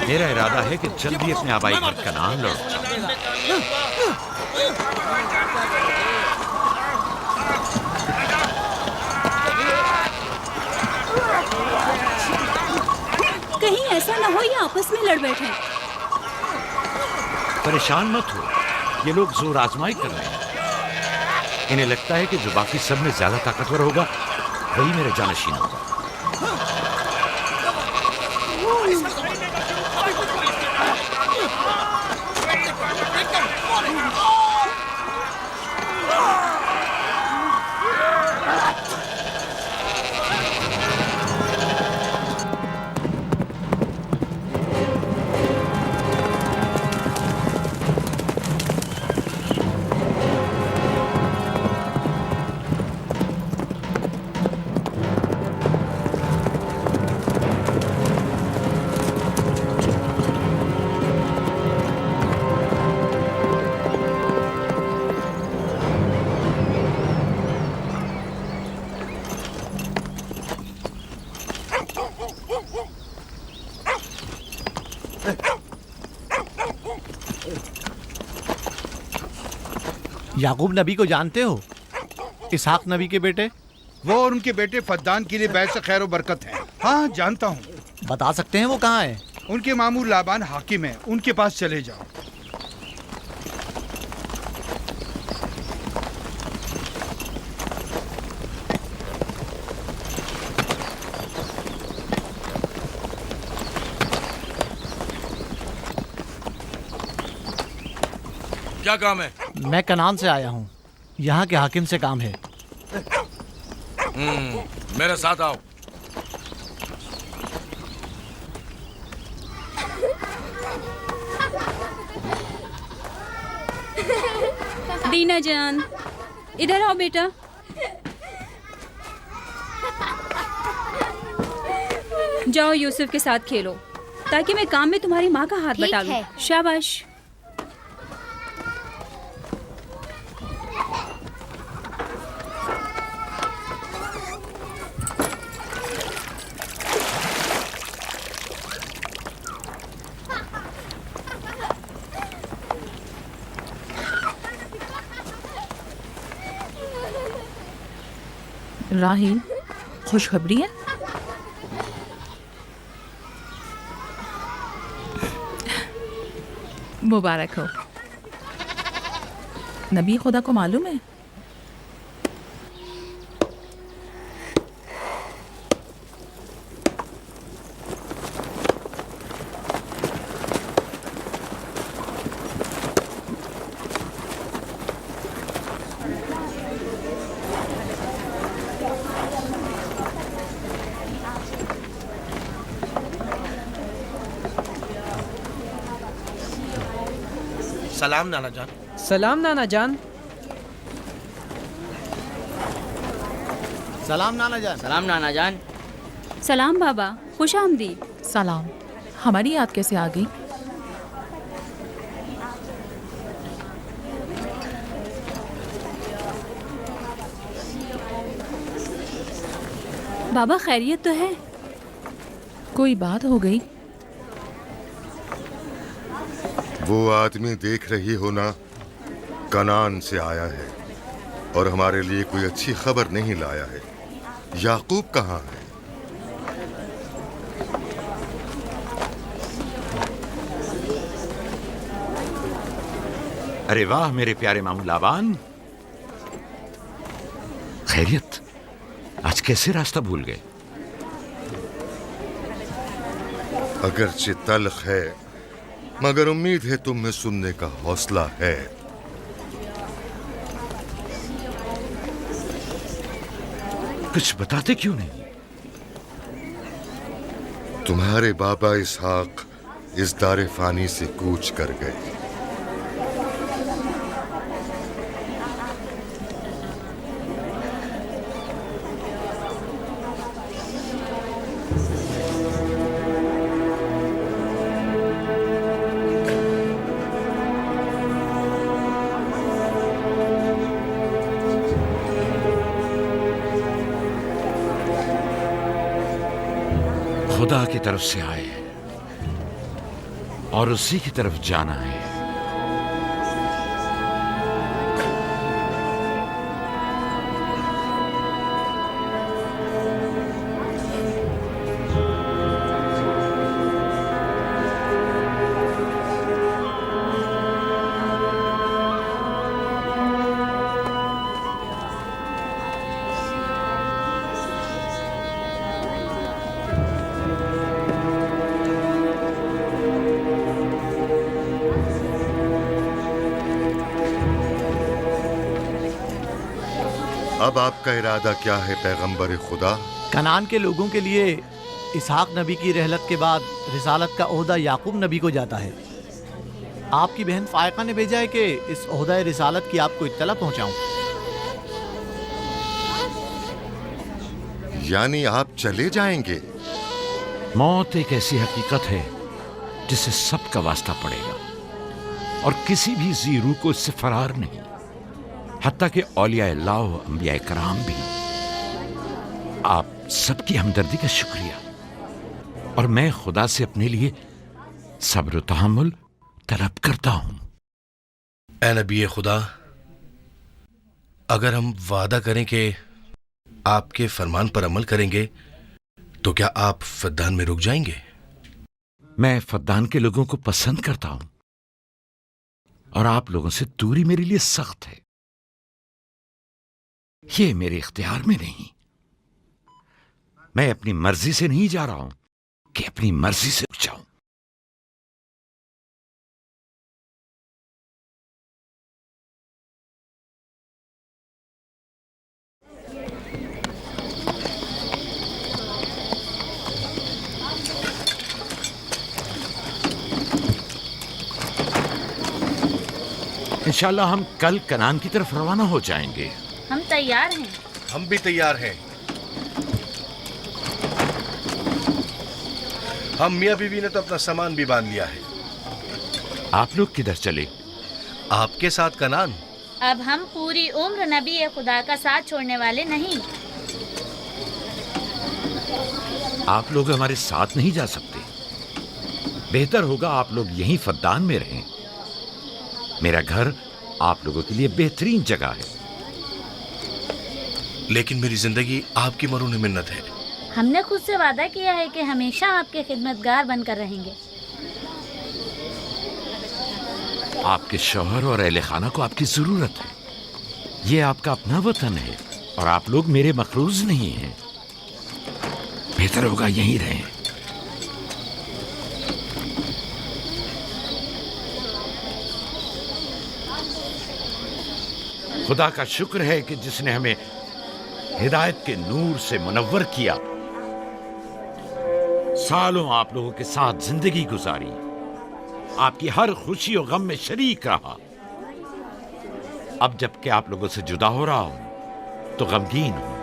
मेरा इरादा है कि जल्दी अपने आबाई घर कनान लौट जाऊं। कहीं ऐसा ना हो ये आपस में लड़ बैठे। परेशान मत हो, ये लोग जोर आजमाई कर रहे हैं। इन्हें लगता है कि जो बाकी सब में ज्यादा ताकतवर होगा वही मेरे जानशीन होगा। याकूब नबी को जानते हो? इसहाक नबी के बेटे। वो और उनके बेटे फद्दान के लिए बैस खैर व बरकत है। हाँ जानता हूँ। बता सकते हैं वो कहाँ है? उनके मामू लाबान हाकिम है, उनके पास चले जाओ। क्या काम है? मैं कनान से आया हूँ, यहाँ के हाकिम से काम है। मेरे साथ आओ। दीना जान, इधर आओ बेटा। जाओ यूसुफ के साथ खेलो, ताकि मैं काम में तुम्हारी माँ का हाथ बटा लूं। शाबाश। राहील, खुशखबरी है? मुबारक हो। नबी खुदा को मालूम है? सलाम नाना जान। सलाम नाना जान। सलाम नाना जान। सलाम नाना जान। सलाम बाबा, खुश आमदीद। सलाम। हमारी याद कैसे आ गई? बाबा खैरियत तो है? कोई बात हो गई? वो आदमी देख रही हो ना, कनान से आया है और हमारे लिए कोई अच्छी खबर नहीं लाया है। याकूब कहाँ है? अरे वाह मेरे प्यारे मामू लाबान, खैरियत? आज कैसे रास्ता भूल गए? अगरचे तल्ख है, मगर उम्मीद है तुम में सुनने का हौसला है। कुछ बताते क्यों नहीं? तुम्हारे बाबा इसहाक इस दारे फानी से कूच कर गए। खुदा की तरफ से आए। और उसी की तरफ जाना है। अब आपका इरादा क्या है पैगंबर खुदा? कनान के लोगों के लिए इसहाक नबी की रहलत के बाद रिसालत का ओहदा याकूब नबी को जाता है। आपकी बहन फायका ने भेजा है कि इस ओहदा रिसालत की आपको इत्तला पहुंचाऊं। यानी आप चले जाएंगे? मौत एक ऐसी हकीकत है जिससे सबका वास्ता पड़ेगा और किसी भी जी रूह को इससे फरार नहीं, हत्ता कि औलिया अल्लाह व अंबिया कराम भी। आप सबकी हमदर्दी का शुक्रिया, और मैं खुदा से अपने लिए सब्र तहम्मुल तलब करता हूं। ए नबी खुदा, अगर हम वादा करें कि आपके फरमान पर अमल करेंगे तो क्या आप फद्दान में रुक जाएंगे? मैं फद्दान के लोगों को पसंद करता हूं और आप लोगों से दूरी मेरे लिए सख्त है। ये मेरे इख्तियार में नहीं। मैं अपनी मर्जी से नहीं जा रहा हूं कि अपनी मर्जी से रुक जाऊं। इंशाल्लाह हम कल कनान की तरफ रवाना हो जाएंगे। हम तैयार हैं। हम भी तैयार हैं। हम मियाँ बीवी ने तो अपना सामान भी बांध लिया है। आप लोग किधर चले? आपके साथ कनान। अब हम पूरी उम्र नबी खुदा का साथ छोड़ने वाले नहीं। आप लोग हमारे साथ नहीं जा सकते। बेहतर होगा आप लोग यहीं फद्दान में रहें। मेरा घर आप लोगों के लिए बेहतरीन जगह है। लेकिन मेरी जिंदगी आपकी मरून मिन्नत है। हमने खुद से वादा किया है कि हमेशा आपके खिदमतगार बनकर रहेंगे। आपके शौहर और अहले खाना को आपकी जरूरत है। ये आपका अपना वतन है और आप लोग मेरे मखरूज नहीं हैं। बेहतर होगा यहीं रहें। खुदा का शुक्र है कि जिसने हमें हिदायत के नूर से मुनव्वर किया। सालों आप लोगों के साथ जिंदगी गुजारी, आपकी हर खुशी और गम में शरीक रहा। अब जबकि आप लोगों से जुदा हो रहा हूं तो गमगीन हूं।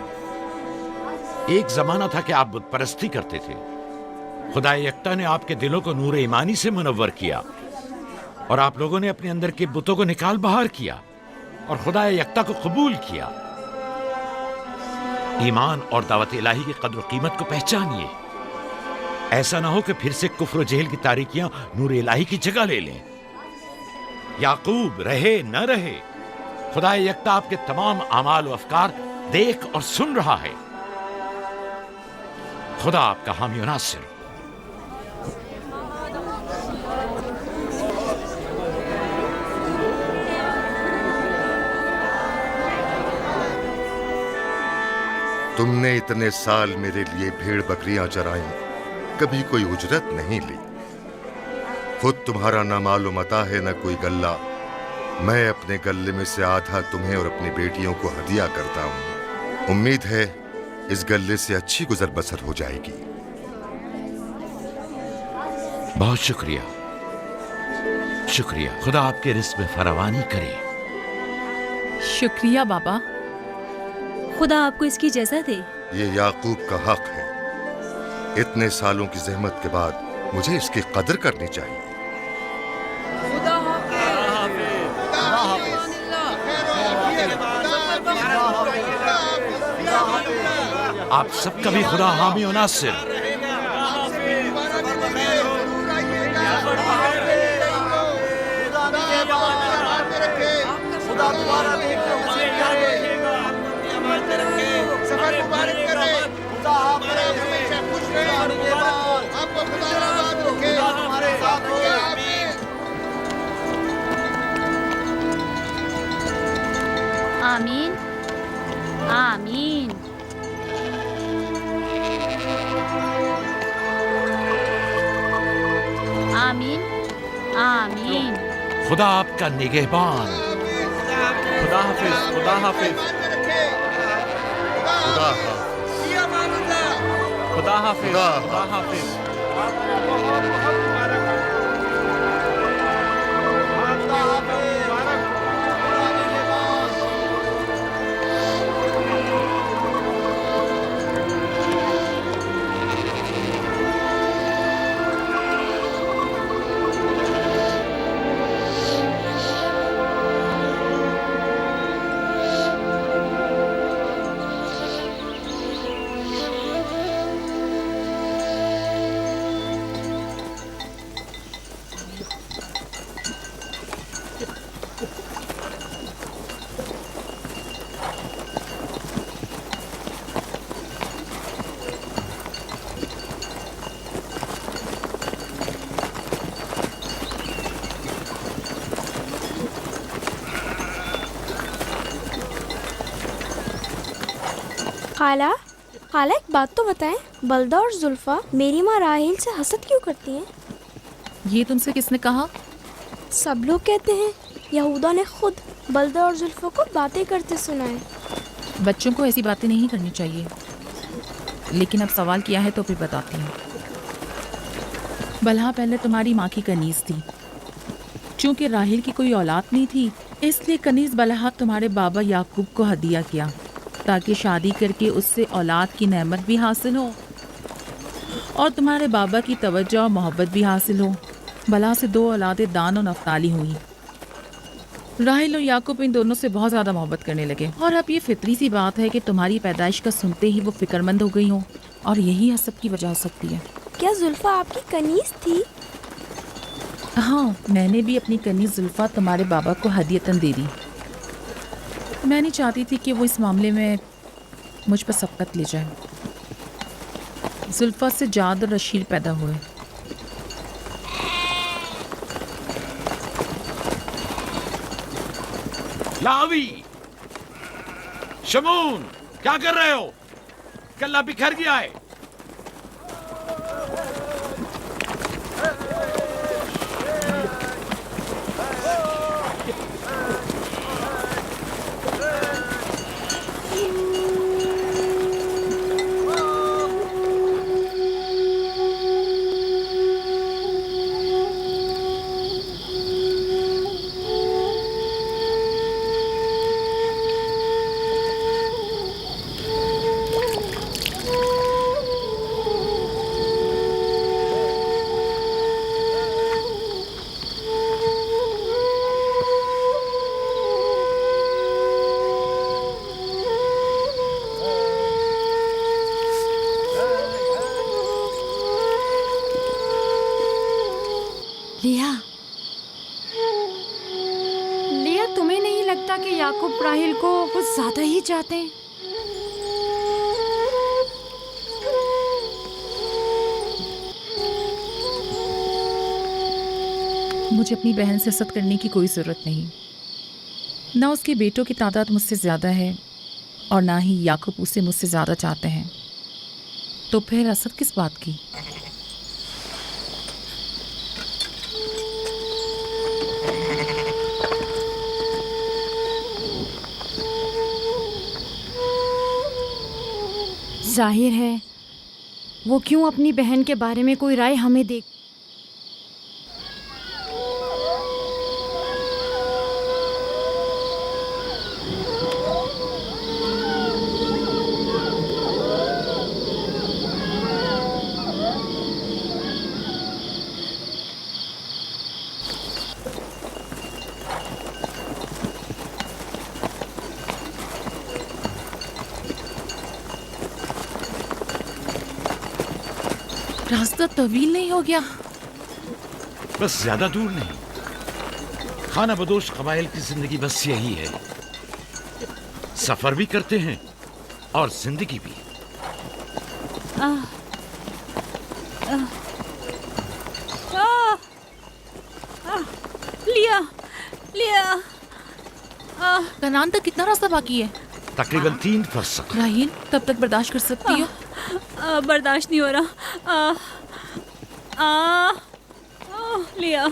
एक जमाना था कि आप बुत परस्ती करते थे। खुदा यक्ता ने आपके दिलों को नूर ईमानी से मुनव्वर किया और आप लोगों ने अपने अंदर के बुतों को निकाल बाहर किया और खुदा यक्ता को कबूल किया। ईमान और दावत इलाही की कद्र कीमत को पहचानिए। ऐसा ना हो कि फिर से कुफ्र और जेहल की तारीकियां नूर इलाही की जगह ले लें। याकूब रहे न रहे, खुदा यक्ता आपके तमाम अमाल और अफकार देख और सुन रहा है। खुदा आपका हामी और नासिर। तुमने इतने साल मेरे लिए भेड़ बकरियां चराई, कभी कोई उजरत नहीं ली। खुद तुम्हारा ना मालूम अता है न कोई गल्ला। मैं अपने गल्ले में से आधा तुम्हें और अपनी बेटियों को हदिया करता हूं। उम्मीद है इस गल्ले से अच्छी गुजर बसर हो जाएगी। बहुत शुक्रिया, शुक्रिया। खुदा आपके रिस्क में फरावानी करे। शुक्रिया बाबा। खुदा आपको इसकी जज़ा दे। ये याकूब का हक है। इतने सालों की जहमत के बाद मुझे इसकी कदर करनी चाहिए। आप सबका भी खुदा हामी और नासिर। सफर मुबारक करे। आप हमेशा खुश रहे। आपको खुदा आबाद रखे। हमारे साथ हो। आमीन आमीन। आमीन आमीन। खुदा आपका निगहबान। खुदा हाफिज, खुदा हाफिज, खुदा हाफिज। खुदा हाफिज, खुदा खुदा हाफिज। खाला, खाला एक बात तो बताएं, बलदा और जुल्फा मेरी माँ राहेल से हसद क्यों करती हैं? ये तुमसे किसने कहा? सब लोग कहते हैं यहूदा ने खुद बलदा और जुल्फा को बातें करते सुना है। बच्चों को ऐसी बातें नहीं करनी चाहिए, लेकिन अब सवाल किया है तो फिर बताती हूँ। बलहा पहले तुम्हारी माँ की कनीज थी। चूँकि राहेल की कोई औलाद नहीं थी, इसलिए कनीज बलहा तुम्हारे बाबा याकूब को हदिया किया, ताकि शादी करके उससे औलाद की नेमत भी हासिल हो और तुम्हारे बाबा की तवज्जो और मोहब्बत भी हासिल हो। बलहा से 2 औलादें दान और नफ्ताली हुई। राहेल और याकूब इन दोनों से बहुत ज़्यादा मोहब्बत करने लगे, और अब ये फितरी सी बात है कि तुम्हारी पैदाइश का सुनते ही वो फिक्रमंद हो गई हो, और यही हसद की वजह हो सकती है। क्या जुल्फा आपकी कनीज थी? हाँ, मैंने भी अपनी कनीज जुल्फा तुम्हारे बाबा को हदियतन दे दी। मैं नहीं चाहती थी कि वो इस मामले में मुझ पर सबकत ले जाए। जुल्फा से जाद और रशीद पैदा हुए। लावी, शमून, क्या कर रहे हो? कल्ला बिखर गया है। लिया, लिया, तुम्हें नहीं लगता कि याकूब राहेल को कुछ ज्यादा ही चाहते हैं? मुझे अपनी बहन से हसद करने की कोई ज़रूरत नहीं। ना उसके बेटों की तादाद मुझसे ज़्यादा है और ना ही याकूब उसे मुझसे ज़्यादा चाहते हैं, तो फिर हसद किस बात की? जाहिर है वो क्यों अपनी बहन के बारे में कोई राय हमें दे। रास्ता तवील नहीं हो गया? बस ज्यादा दूर नहीं, खाना बदोश कबाइल की जिंदगी बस यही है, सफर भी करते हैं और जिंदगी भी। लिया लिया। कनान तक कितना रास्ता बाकी है? तकरीबन 3 फरसख। राहील, तब तक बर्दाश्त कर सकती हो? बर्दाश्त नहीं हो रहा। लिया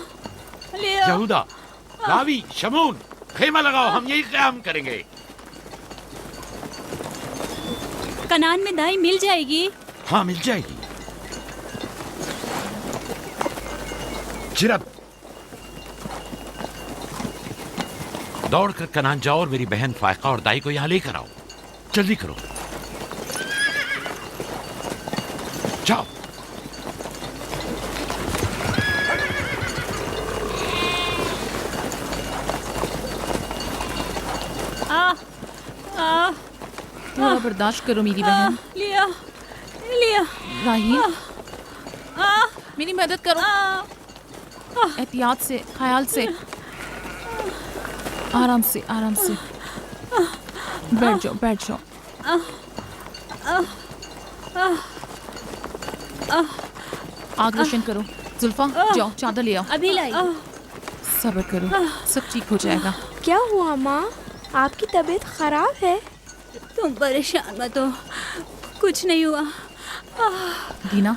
लिया। यहूदा, रावी, शमून, खेमा लगाओ, हम यही क़याम करेंगे। कनान में दाई मिल जाएगी? हाँ, मिल जाएगी। जिरब, दौड़कर कनान जाओ और मेरी बहन फायका और दाई को यहां लेकर आओ। जल्दी करो, जाओ। थोड़ा बर्दाश्त करो मेरी बहन। लिया लिया। राहील, मेरी मदद करो। एहतियात से, ख्याल से, आराम से, आराम से। बैठ जाओ, बैठ जाओ। आग रोशन करो। जुल्फा, जाओ चादर ले आओ। अभी लाई। सब्र करो, सब ठीक हो जाएगा। क्या हुआ माँ? आपकी तबीयत खराब है? तुम परेशान मत हो, कुछ नहीं हुआ। दीना,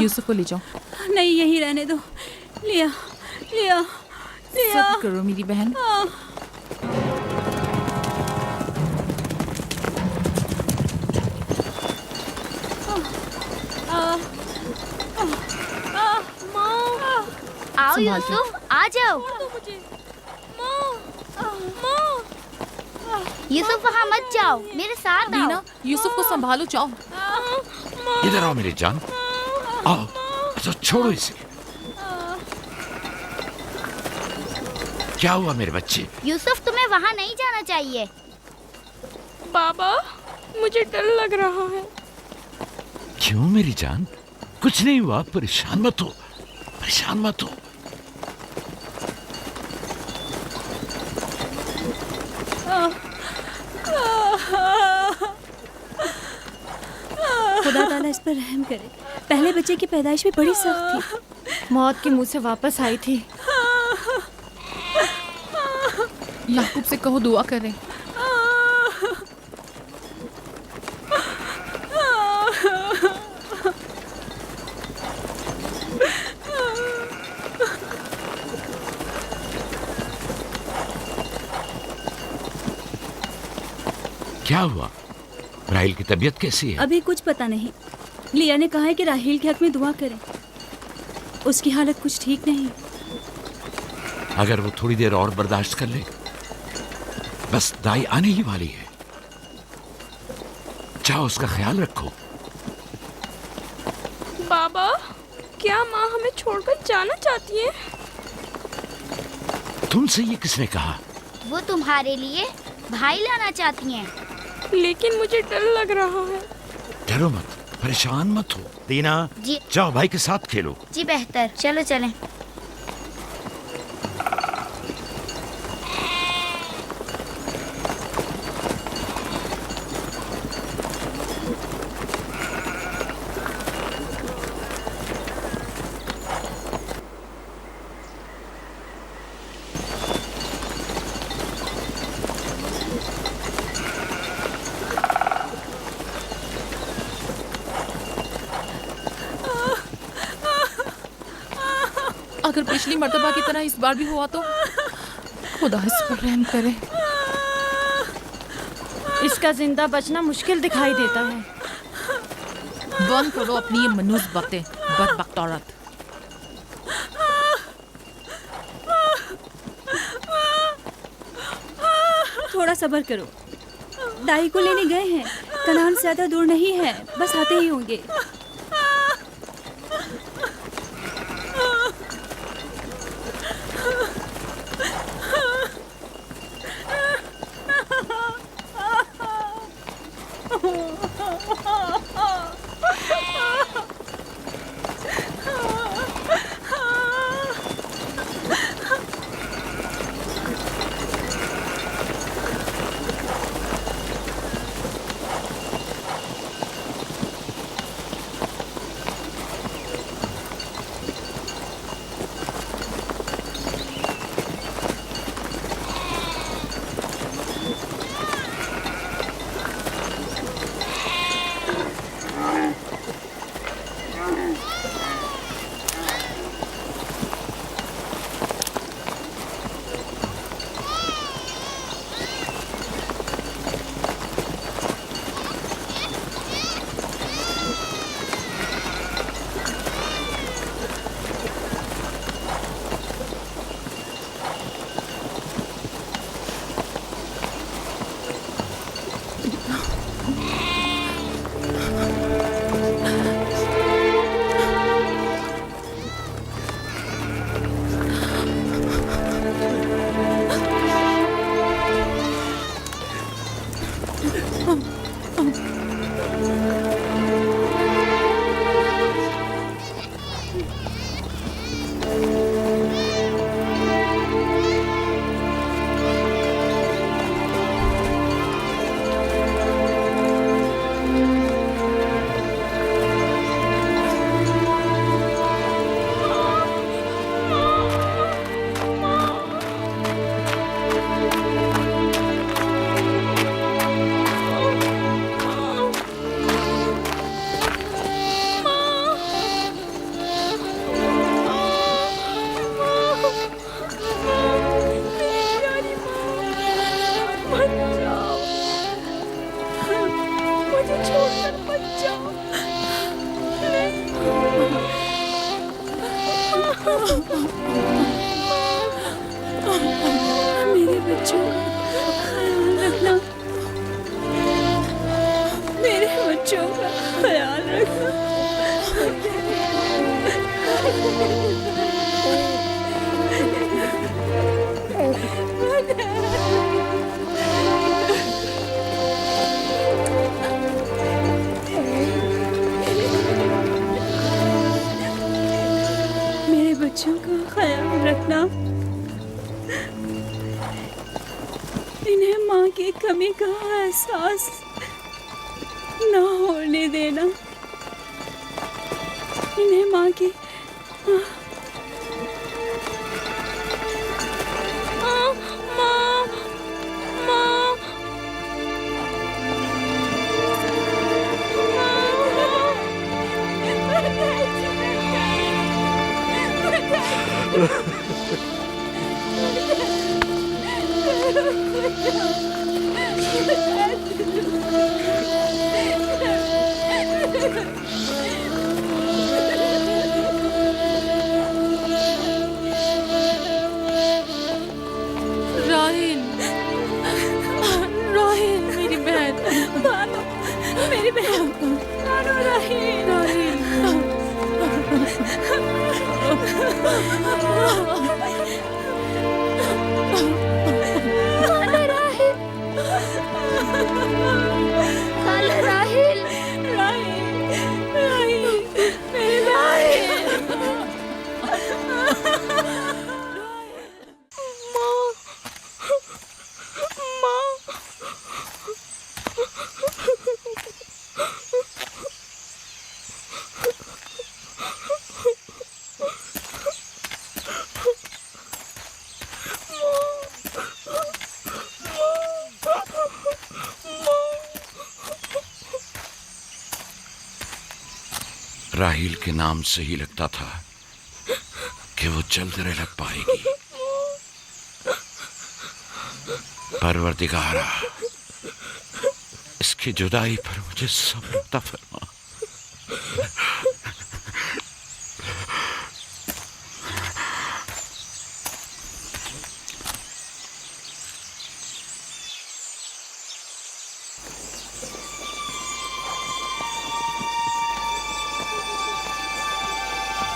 यूसुफ को ले जाओ। नहीं, यहीं रहने दो। लिया लिया लिया। सब्र करो मेरी बहन। आओ संभाल यूसुफ, आ जाओ। यूसुफ वहाँ मत जाओ, मेरे साथ आओ। दीना, यूसुफ को संभालो, जाओ। इधर आओ मेरी जान, आओ। अच्छा, छोड़ो इसे। क्या हुआ मेरे बच्चे? यूसुफ, तुम्हें वहाँ नहीं जाना चाहिए। बाबा, मुझे डर लग रहा है। क्यों मेरी जान? कुछ नहीं हुआ, परेशान मत हो, परेशान मत हो। खुदा ताला इस पर रहम करे। पहले बच्चे की पैदाइश भी बड़ी सख्त थी। मौत के मुंह से वापस आई थी। याकूब से कहो दुआ करें। क्या हुआ? राहिल की तबीयत कैसी है? अभी कुछ पता नहीं। लिया ने कहा है कि राहील के हक में दुआ करें। उसकी हालत कुछ ठीक नहीं। अगर वो थोड़ी देर और बर्दाश्त कर ले, बस दाई आने ही वाली है। जाओ, उसका ख्याल रखो। बाबा, क्या माँ हमें छोड़कर जाना चाहती है? तुमसे ये किसने कहा? वो तुम्हारे लिए भाई लाना चाहती हैं। लेकिन मुझे डर लग रहा है। डरो मत, परेशान मत हो। दीना, जी। जाओ भाई के साथ खेलो। जी बेहतर, चलो चलें। अगर पिछली मर्तबा की तरह इस बार भी हुआ तो खुदा इस पर रहम करे। इसका जिंदा बचना मुश्किल दिखाई देता है। बंद करो अपनी ये मनूस बातें, बदबख्त औरत। थोड़ा सब्र करो। दाई को लेने गए हैं। कनान ज्यादा दूर नहीं है, बस आते ही होंगे। मेरे बच्चों का ख्याल रखना, मेरे बच्चों का ख्याल रखना। मेरे बच्चों का ख्याल रखना, इन्हें माँ की कमी का एहसास ना होने देना, इन्हें माँ की राहिल, राहिल मेरी बहन, बानो, मेरी बहन, बानो, राहिल, खाला राहिल, राहिल, मेरे राहिल। राहील के नाम से ही लगता था कि वो जल्द लग पाएगी। परवरदिगारा, इसकी जुदाई पर मुझे सब्र अता फरमा।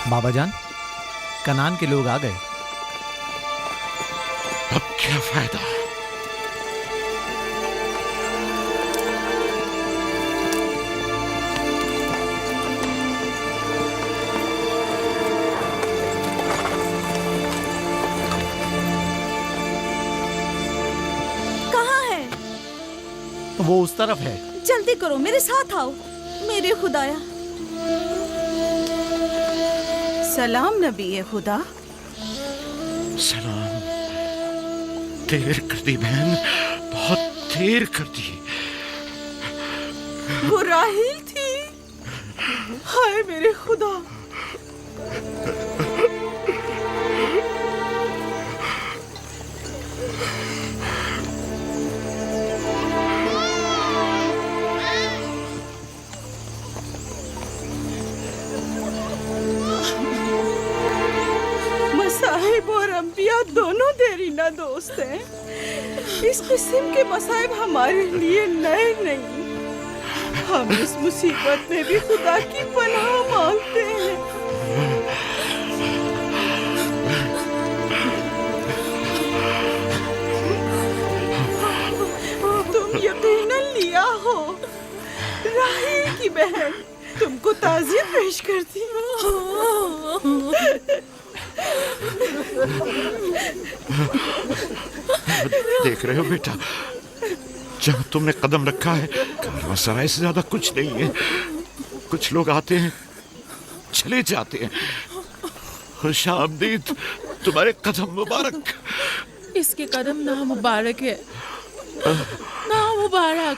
बाबा जान, कनान के लोग आ गए। अब क्या फायदा? कहाँ है? वो उस तरफ है। जल्दी करो, मेरे साथ आओ। मेरे खुदाया। सलाम नबी खुदा। सलाम। देर कर दी बहन, बहुत देर कर दी। वो राहिल थी। हाय मेरे खुदा। मसाहिब और अंबिया दोनों देरीना दोस्त हैं। इस किस्म के मसाइब हमारे लिए नए नहीं। हम इस मुसीबत में भी खुदा की पनाह मांगते हैं। तुम यकीनन लिया हो। राहिल की बहन तुमको ताज़ियत पेश करती देख रहे हो बेटा, जहाँ तुमने कदम रखा है कारवांसराय से ज्यादा कुछ नहीं है। कुछ लोग आते हैं, चले जाते हैं। खुशामदीद तुम्हारे कदम मुबारक। इसके कदम ना मुबारक है, ना मुबारक।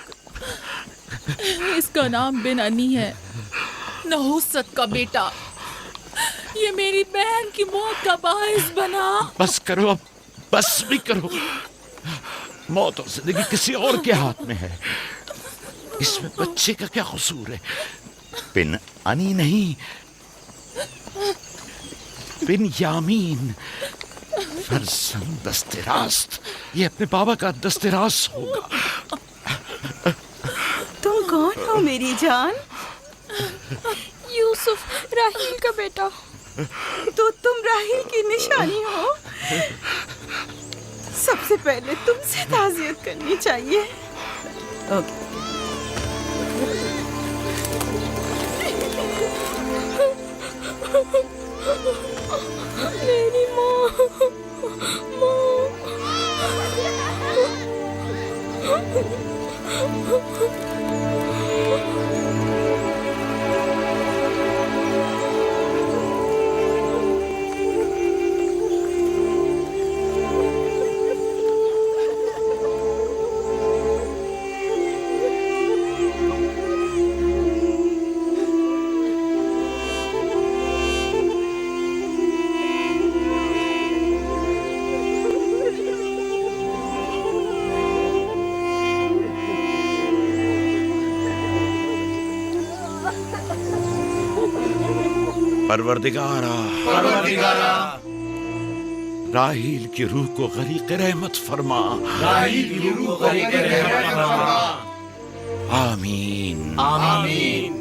इसका नाम बिन अनी है, नहुसत का बेटा। ये मेरी बहन की मौत का बाइस बना। बस करो अब, बस भी करो। मौत और जिंदगी किसी और के हाथ में है। इसमें बच्चे का क्या कसूर है? बिन अनी नहीं, बिन्यामीन फरजंद दस्तरास्त, ये अपने बाबा का दस्तरास्त होगा। तुम कौन हो मेरी जान? यूसुफ, राहील का बेटा। तो तुम राहील की निशानी हो। सबसे पहले तुमसे ताज़ियत करनी चाहिए। ओके। मेरी माँ, परवरदिगारा, राहील की रूह को गरीक़ रहमत फरमा। आमीन आमीन।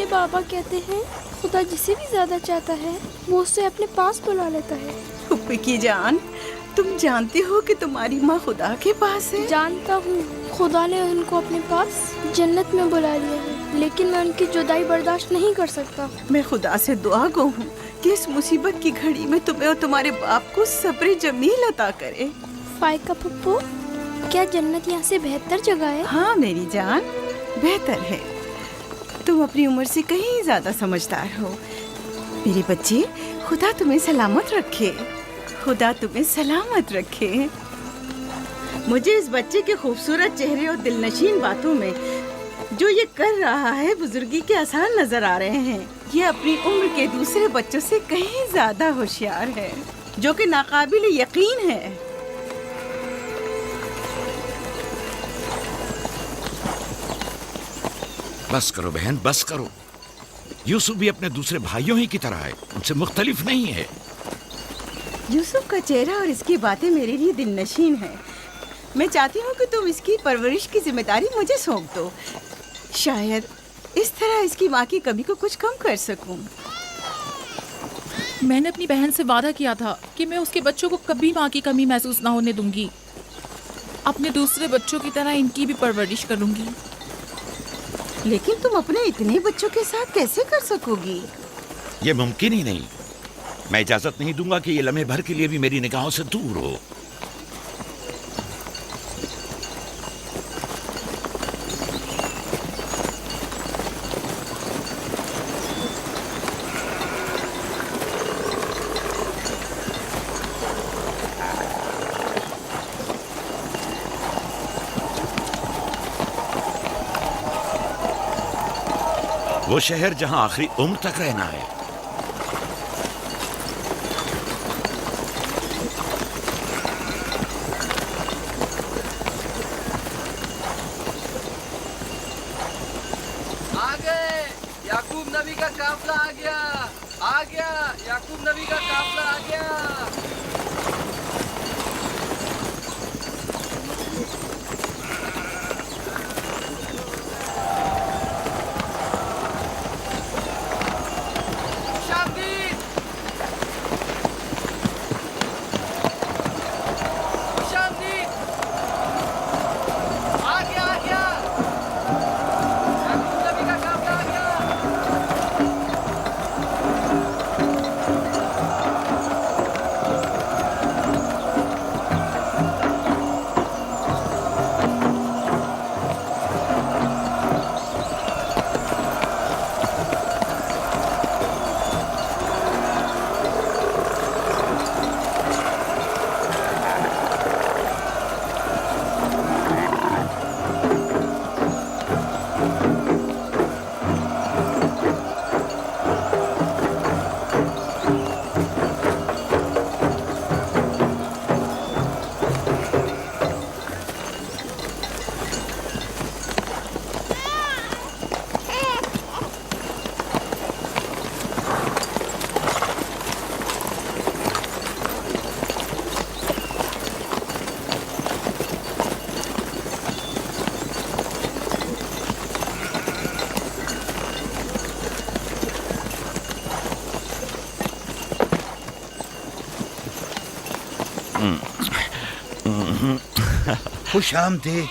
पापा कहते हैं खुदा जिसे भी ज्यादा चाहता है वो उसे अपने पास बुला लेता है। फुप्पी की जान, तुम जानती हो कि तुम्हारी माँ खुदा के पास है? जानता हूँ, खुदा ने उनको अपने पास जन्नत में बुला लिया है, लेकिन मैं उनकी जुदाई बर्दाश्त नहीं कर सकता। मैं खुदा से दुआ गो हूँ कि इस मुसीबत की घड़ी में तुम्हें और तुम्हारे बाप को सब्र जमील अता करे। फाइका पप्पू, क्या जन्नत यहाँ से बेहतर जगह है? हाँ मेरी जान, बेहतर है। तुम अपनी उम्र से कहीं ज्यादा समझदार हो। मेरे बच्चे, खुदा तुम्हें सलामत रखे, खुदा तुम्हें सलामत रखे। मुझे इस बच्चे के खूबसूरत चेहरे और दिलनशीन बातों में जो ये कर रहा है बुजुर्गी के आसार नजर आ रहे हैं। ये अपनी उम्र के दूसरे बच्चों से कहीं ज्यादा होशियार है, जो कि नाकाबिल यकीन है। बस करो बहन, बस करो। यूसुफ भी अपने दूसरे भाइयों ही की तरह है, उनसे मुख्तलिफ नहीं है। यूसुफ का चेहरा और इसकी बातें मेरे लिए दिलनशीन है। मैं चाहती हूँ कि तुम इसकी परवरिश की जिम्मेदारी मुझे सौंप दो। शायद इस तरह इसकी माँ की कमी को कुछ कम कर सकूं। मैंने अपनी बहन से वादा किया था कि मैं उसके बच्चों को कभी माँ की कमी महसूस ना होने दूंगी। अपने दूसरे बच्चों की तरह इनकी भी परवरिश करूंगी। लेकिन तुम अपने इतने बच्चों के साथ कैसे कर सकोगी? ये मुमकिन ही नहीं। मैं इजाजत नहीं दूंगा कि ये लम्हे भर के लिए भी मेरी निगाहों से दूर हो। वो शहर जहां आखिरी उम्र तक रहना है। आ गए, याकूब नबी का काफला आ गया, आ गया, याकूब नबी का काफला आ गया। खुश आमदीद,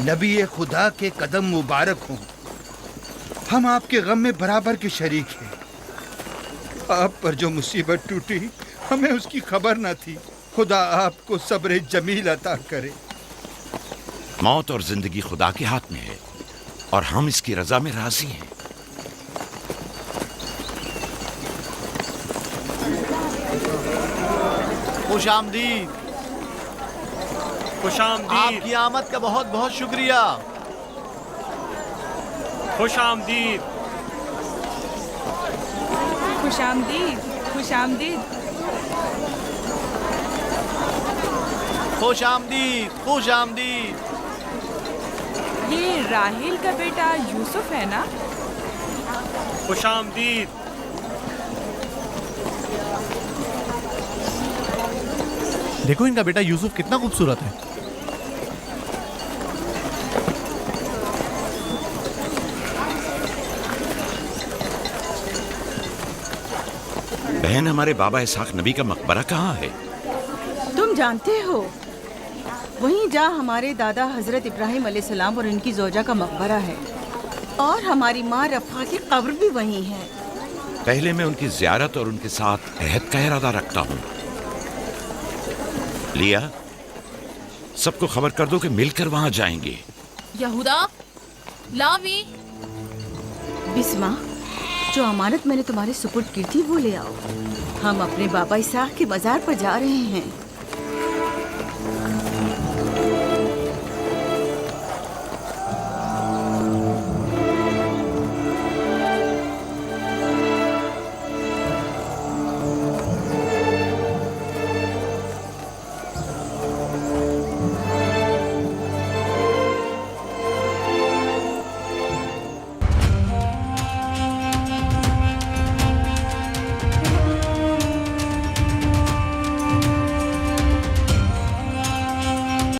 नबी खुदा के कदम मुबारक हों। हम आपके गम में बराबर के शरीक हैं। आप पर जो मुसीबत टूटी हमें उसकी खबर न थी। खुदा आपको सब्र जमील अता करे। मौत और जिंदगी खुदा के हाथ में है और हम इसकी रजा में राजी हैं। खुश आमदीद। खुश आमदीद। आपकी आमद का बहुत बहुत शुक्रिया। खुश आमदीद। खुश आमदीद, खुश आमदीद। खुश आमदीद, खुश आमदीद। ये राहेल का बेटा यूसुफ है ना? खुश आमदीद। देखो इनका बेटा यूसुफ कितना खूबसूरत है। बहन, हमारे बाबा इसहाक नबी का मकबरा कहाँ है? तुम जानते हो, वहीं जा हमारे दादा हजरत इब्राहिम अलैहिस्सलाम और इनकी जोजा का मकबरा है, और हमारी माँ रफ़ा की कब्र भी वहीं है। पहले मैं उनकी ज़ियारत और उनके साथ अहद का इरादा रखता हूँ। लिया, सबको खबर कर दो कि मिलकर वहां जाएंगे। यहूदा, लावी। बिस्मा, जो अमानत मैंने तुम्हारे सुपुर्द की थी वो ले आओ। हम अपने बाबा इसहाक के मजार पर जा रहे हैं।